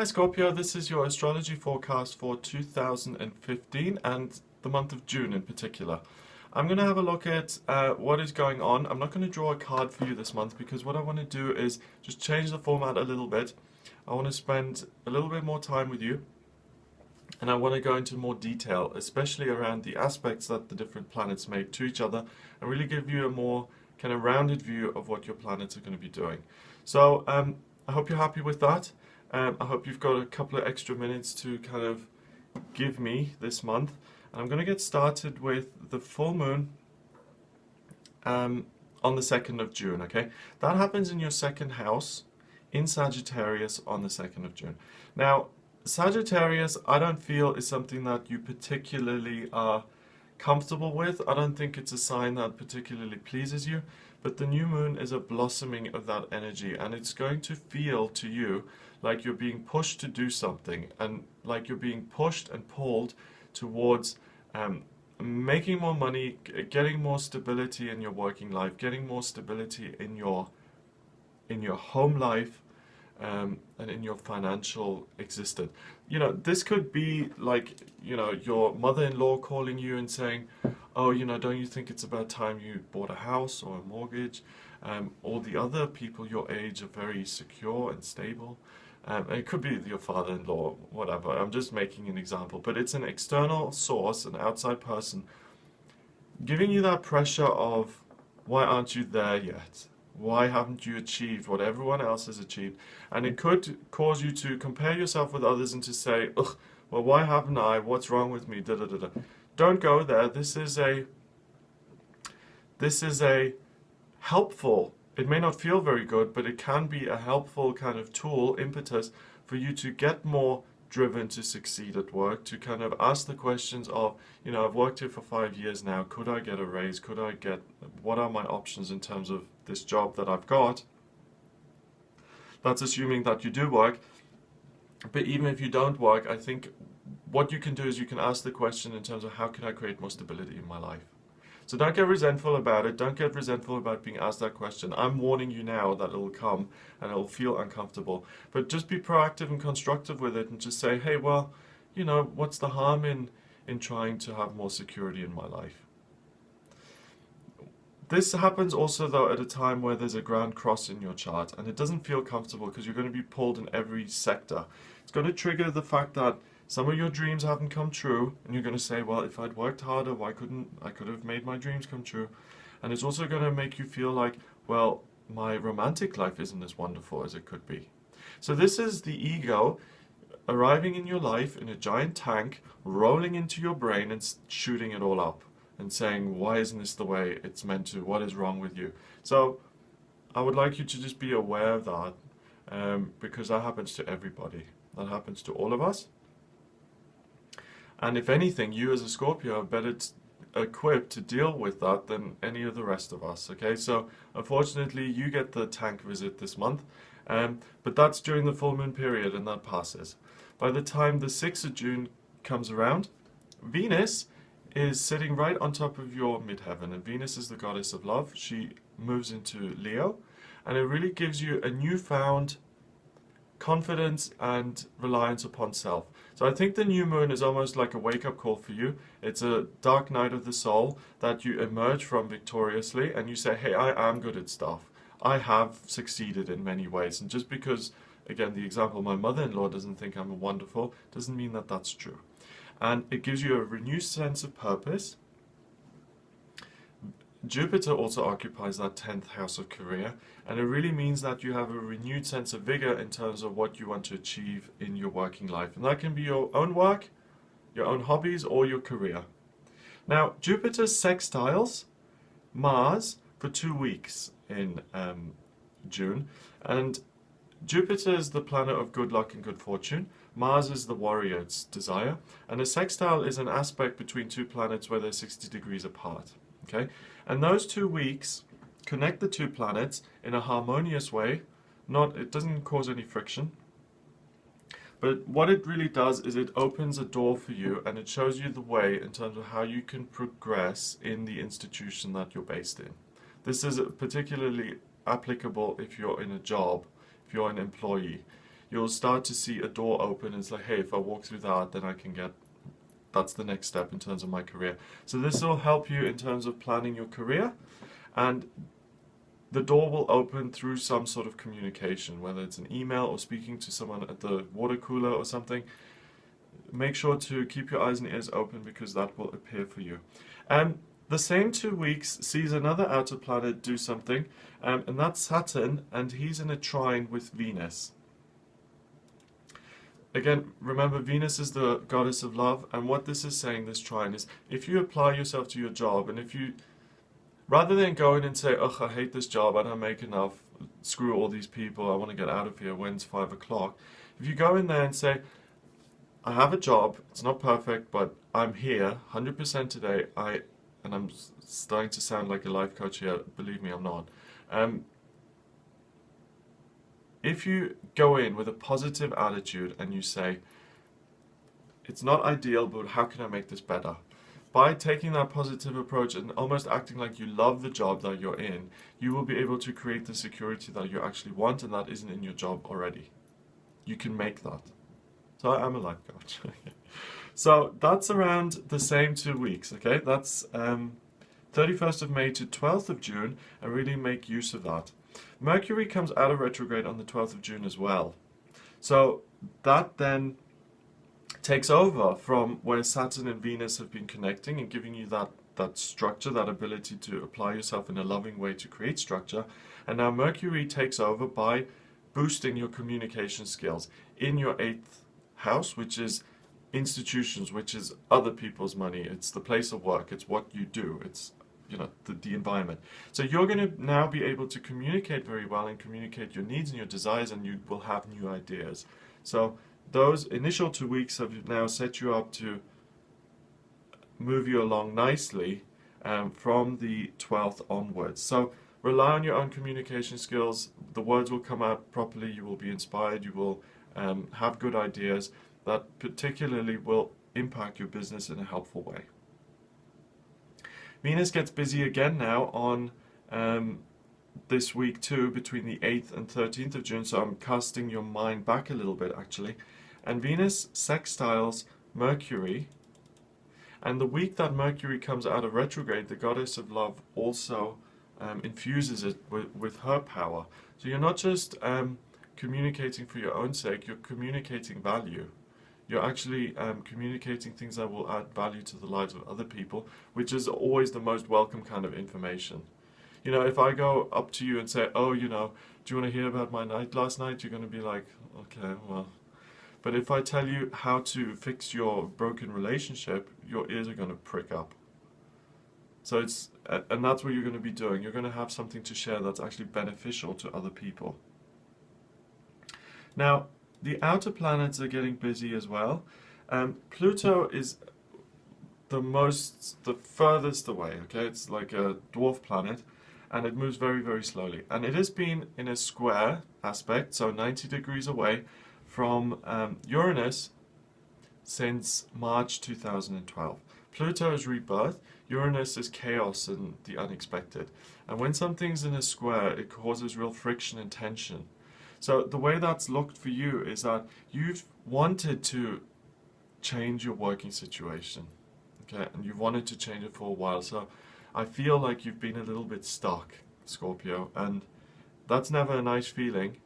Scorpio, this is your astrology forecast for 2015 and the month of June in particular. I'm going to have a look at what is going on. I'm not going to draw a card for you this month because what I want to do is just change the format a little bit. I want to spend a little bit more time with you and I want to go into more detail, especially around the aspects that the different planets make to each other and really give you a more kind of rounded view of what your planets are going to be doing. So I hope you're happy with that. I hope you've got a couple of extra minutes to kind of give me this month. And I'm going to get started with the full moon on the 2nd of June, okay? That happens in your second house in Sagittarius on the 2nd of June. Now, Sagittarius, I don't feel is something that you particularly are comfortable with. I don't think it's a sign that particularly pleases you, but the new moon is a blossoming of that energy, and it's going to feel to you like you're being pushed to do something, and like you're being pushed and pulled towards making more money, getting more stability in your working life, getting more stability in your home life, and in your financial existence. You know, this could be like, you know, your mother-in-law calling you and saying, oh, you know, don't you think it's about time you bought a house or a mortgage? All the other people your age are very secure and stable. It could be your father-in-law, whatever. I'm just making an example, but it's an external source, an outside person, giving you that pressure of, why aren't you there yet? Why haven't you achieved what everyone else has achieved? And it could cause you to compare yourself with others and to say, ugh, well, why haven't I? What's wrong with me? Da, da, da, da. Don't go there. This is a helpful, it may not feel very good, but it can be a helpful kind of tool, impetus, for you to get more driven to succeed at work, to kind of ask the questions of, you know, I've worked here for 5 years now, could I get a raise? Could I get, what are my options in terms of this job that I've got? That's assuming that you do work. But even if you don't work, I think what you can do is you can ask the question in terms of how can I create more stability in my life? So don't get resentful about it. Don't get resentful about being asked that question. I'm warning you now that it'll come and it'll feel uncomfortable. But just be proactive and constructive with it and just say, hey, well, you know, what's the harm in trying to have more security in my life? This happens also, though, at a time where there's a ground cross in your chart, and it doesn't feel comfortable because you're going to be pulled in every sector. It's going to trigger the fact that some of your dreams haven't come true, and you're going to say, well, if I'd worked harder, why couldn't I could have made my dreams come true? And it's also going to make you feel like, well, my romantic life isn't as wonderful as it could be. So this is the ego arriving in your life in a giant tank, rolling into your brain and shooting it all up and saying, why isn't this the way it's meant to? What is wrong with you? So I would like you to just be aware of that, because that happens to everybody. That happens to all of us. And if anything, you as a Scorpio are better equipped to deal with that than any of the rest of us, okay? So unfortunately, you get the tank visit this month, but that's during the full moon period and that passes. By the time the 6th of June comes around, Venus is sitting right on top of your midheaven, and Venus is the goddess of love. She moves into Leo, and it really gives you a newfound confidence and reliance upon self. So I think the new moon is almost like a wake-up call for you. It's a dark night of the soul that you emerge from victoriously, and you say, hey, I am good at stuff. I have succeeded in many ways. And just because, again, the example, my mother-in-law doesn't think I'm wonderful, doesn't mean that that's true. And it gives you a renewed sense of purpose. Jupiter also occupies that 10th house of career, and it really means that you have a renewed sense of vigor in terms of what you want to achieve in your working life. And that can be your own work, your own hobbies, or your career. Now, Jupiter sextiles Mars for 2 weeks in June, and Jupiter is the planet of good luck and good fortune. Mars is the warrior's desire, and a sextile is an aspect between two planets where they're 60 degrees apart. Okay, and those 2 weeks connect the two planets in a harmonious way. It doesn't cause any friction, but what it really does is it opens a door for you, and it shows you the way in terms of how you can progress in the institution that you're based in. This is particularly applicable if you're in a job, if you're an employee. you'll start to see a door open. It's like, hey, if I walk through that, then I can get, that's the next step in terms of my career. So this will help you in terms of planning your career, and the door will open through some sort of communication, whether it's an email or speaking to someone at the water cooler or something. Make sure to keep your eyes and ears open, because that will appear for you. The same 2 weeks sees another outer planet do something, and that's Saturn, and he's in a trine with Venus. Again, remember, Venus is the goddess of love, and what this is saying, this trine, is if you apply yourself to your job, and if you, rather than go in and say, ugh, I hate this job, I don't make enough, screw all these people, I want to get out of here, when's 5 o'clock? If you go in there and say, I have a job, it's not perfect, but I'm here 100% today, and I'm starting to sound like a life coach here, believe me, I'm not. If you go in with a positive attitude and you say, it's not ideal, but how can I make this better? By taking that positive approach and almost acting like you love the job that you're in, you will be able to create the security that you actually want, and that isn't in your job already. You can make that. So I'm a life coach. So that's around the same 2 weeks, okay? That's 31st of May to 12th of June, and really make use of that. Mercury comes out of retrograde on the 12th of June as well. So that then takes over from where Saturn and Venus have been connecting and giving you that structure, that ability to apply yourself in a loving way to create structure. And now Mercury takes over by boosting your communication skills in your 8th house, which is institutions, which is other people's money. It's the place of work. It's what you do. It's, you know, the environment. So you're going to now be able to communicate very well and communicate your needs and your desires, and you will have new ideas. So those initial 2 weeks have now set you up to move you along nicely from the 12th onwards. So rely on your own communication skills. The words will come out properly. You will be inspired. You will have good ideas that particularly will impact your business in a helpful way. Venus gets busy again now on this week too, between the 8th and 13th of June, so I'm casting your mind back a little bit actually. And Venus sextiles Mercury, and the week that Mercury comes out of retrograde, the goddess of love also infuses it with her power. So you're not just communicating for your own sake, you're communicating value. You're actually communicating things that will add value to the lives of other people, which is always the most welcome kind of information. You know, if I go up to you and say, oh, you know, do you want to hear about my night last night? You're going to be like, okay, well. But if I tell you how to fix your broken relationship, your ears are going to prick up. So it's, and that's what you're going to be doing. You're going to have something to share that's actually beneficial to other people. Now, the outer planets are getting busy as well. Pluto is the furthest away, okay? It's like a dwarf planet, and it moves very, very slowly. And it has been in a square aspect, so 90 degrees away from Uranus since March 2012. Pluto is rebirth, Uranus is chaos and the unexpected. And when something's in a square, it causes real friction and tension. So the way that's looked for you is that you've wanted to change your working situation, okay, and you've wanted to change it for a while. So I feel like you've been a little bit stuck, Scorpio, and that's never a nice feeling.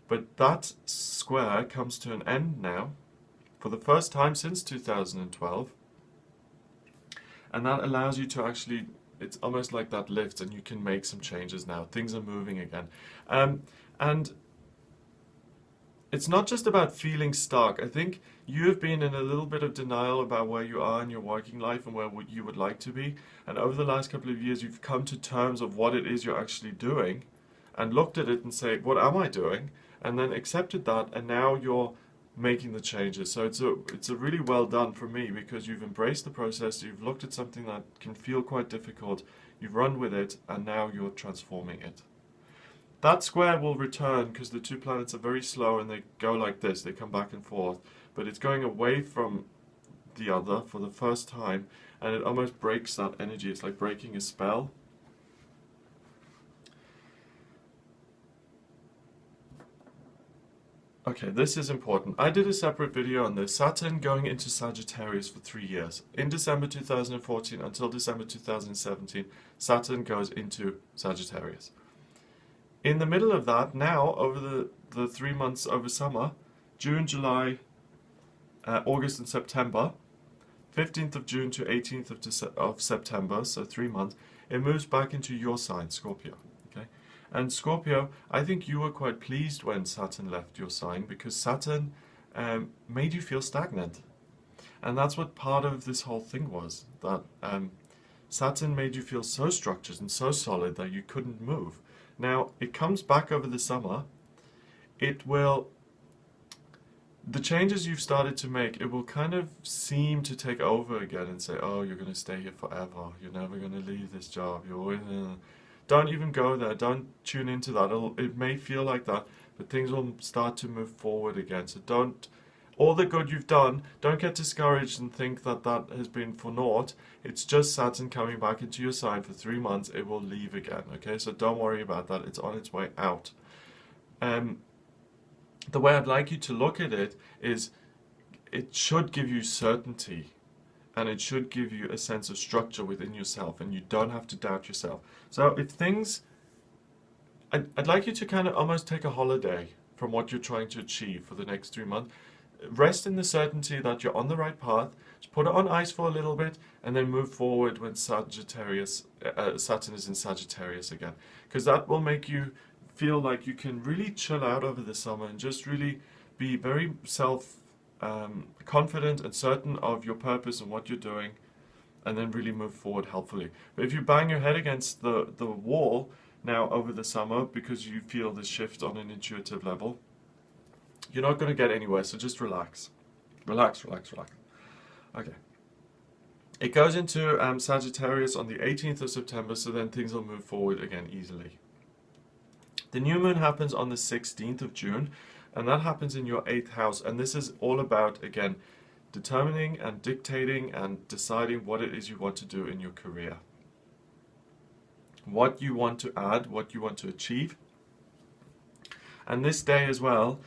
But that square comes to an end now, for the first time since 2012, and that allows you to actually, it's almost like that lift, and you can make some changes now. Things are moving again, and it's not just about feeling stuck. I think you have been in a little bit of denial about where you are in your working life and where you would like to be. And over the last couple of years, you've come to terms of what it is you're actually doing and looked at it and say, what am I doing? And then accepted that, and now you're making the changes. So it's a really well done for me, because you've embraced the process, you've looked at something that can feel quite difficult, you've run with it, and now you're transforming it. That square will return because the two planets are very slow and they go like this, they come back and forth, but it's going away from the other for the first time, and it almost breaks that energy. It's like breaking a spell. Okay, this is important. I did a separate video on this. Saturn going into Sagittarius for 3 years. In December 2014 until December 2017, Saturn goes into Sagittarius. In the middle of that, now, over the 3 months over summer, June, July, August and September, 15th of June to 18th of September, so 3 months, it moves back into your sign, Scorpio. Okay, and Scorpio, I think you were quite pleased when Saturn left your sign because Saturn made you feel stagnant. And that's what part of this whole thing was, that Saturn made you feel so structured and so solid that you couldn't move. Now, it comes back over the summer. It will, the changes you've started to make, it will kind of seem to take over again and say, oh, you're going to stay here forever. You're never going to leave this job. You're always, Don't even go there. Don't tune into that. It may feel like that, but things will start to move forward again. So don't, all the good you've done, don't get discouraged and think that that has been for naught. It's just Saturn coming back into your sign for 3 months. It will leave again, okay? So don't worry about that. It's on its way out. The way I'd like you to look at it is it should give you certainty and it should give you a sense of structure within yourself and you don't have to doubt yourself. So if things, I'd like you to kind of almost take a holiday from what you're trying to achieve for the next 3 months. Rest in the certainty that you're on the right path. Just put it on ice for a little bit and then move forward when Sagittarius, Saturn is in Sagittarius again. Because that will make you feel like you can really chill out over the summer and just really be very confident and certain of your purpose and what you're doing and then really move forward helpfully. But if you bang your head against the wall now over the summer because you feel this shift on an intuitive level, you're not going to get anywhere, so just relax. Relax, relax, relax. Okay. It goes into Sagittarius on the 18th of September, so then things will move forward again easily. The new moon happens on the 16th of June, and that happens in your 8th house, and this is all about, again, determining and dictating and deciding what it is you want to do in your career. What you want to add, what you want to achieve. And this day as well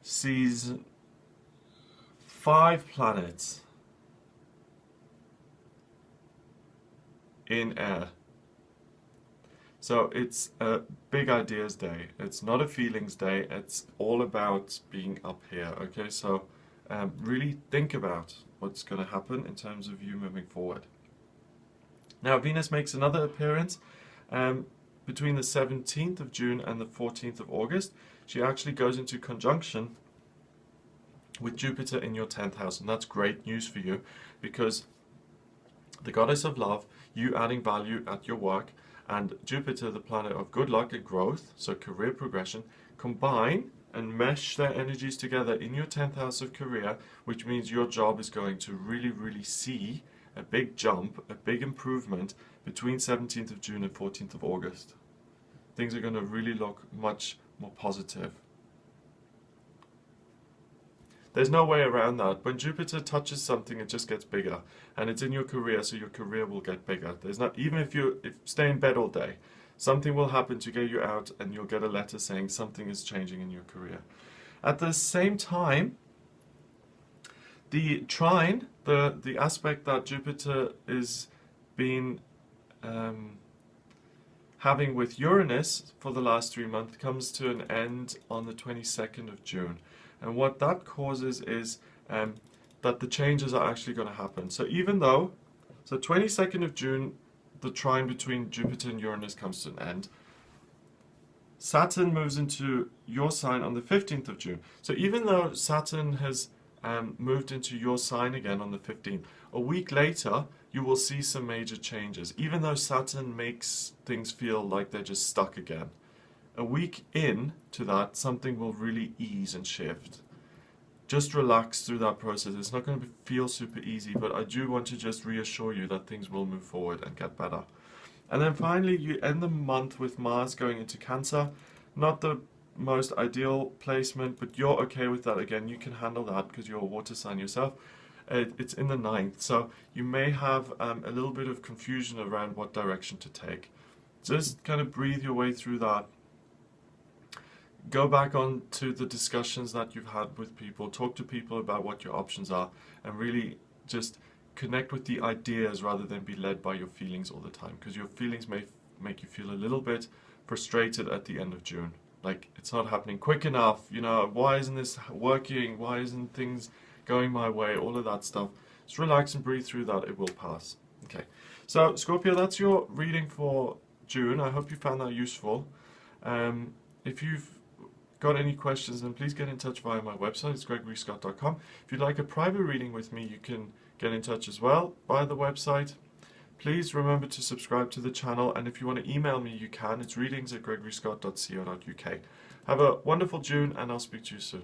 sees 5 planets in air. So it's a big ideas day. It's not a feelings day. It's all about being up here. Okay, so really think about what's going to happen in terms of you moving forward. Now Venus makes another appearance between the 17th of June and the 14th of August. She actually goes into conjunction with Jupiter in your 10th house, and that's great news for you because the goddess of love, you adding value at your work, and Jupiter, the planet of good luck and growth, so career progression, combine and mesh their energies together in your 10th house of career, which means your job is going to really, really see a big jump, a big improvement between 17th of June and 14th of August. Things are going to really look much more positive. There's no way around that. When Jupiter touches something, it just gets bigger. And it's in your career, so your career will get bigger. There's not, even if you stay in bed all day, something will happen to get you out and you'll get a letter saying something is changing in your career. At the same time, the trine, the aspect that Jupiter is being having with Uranus for the last 3 months comes to an end on the 22nd of June. And what that causes is that the changes are actually going to happen. So even though, so 22nd of June, the trine between Jupiter and Uranus comes to an end. Saturn moves into your sign on the 15th of June. So even though Saturn has moved into your sign again on the 15th, a week later, you will see some major changes. Even though Saturn makes things feel like they're just stuck again. A week in to that, something will really ease and shift. Just relax through that process. It's not going to feel super easy, but I do want to just reassure you that things will move forward and get better. And then finally, you end the month with Mars going into Cancer. Not the most ideal placement, but you're okay with that. Again, you can handle that because you're a water sign yourself. It's in the 9th, so you may have a little bit of confusion around what direction to take. Just kind of breathe your way through that. go back on to the discussions that you've had with people, talk to people about what your options are, and really just connect with the ideas rather than be led by your feelings all the time, because your feelings may make you feel a little bit frustrated at the end of June. Like, it's not happening quick enough, you know, why isn't this working, why isn't things going my way, all of that stuff. Just relax and breathe through that, it will pass. Okay, so Scorpio, that's your reading for June. I hope you found that useful. If you've got any questions, then please get in touch via my website. It's gregoryscott.com. If you'd like a private reading with me, you can get in touch as well via the website. Please remember to subscribe to the channel, and if you want to email me, you can. It's readings@gregoryscott.co.uk. Have a wonderful June, and I'll speak to you soon.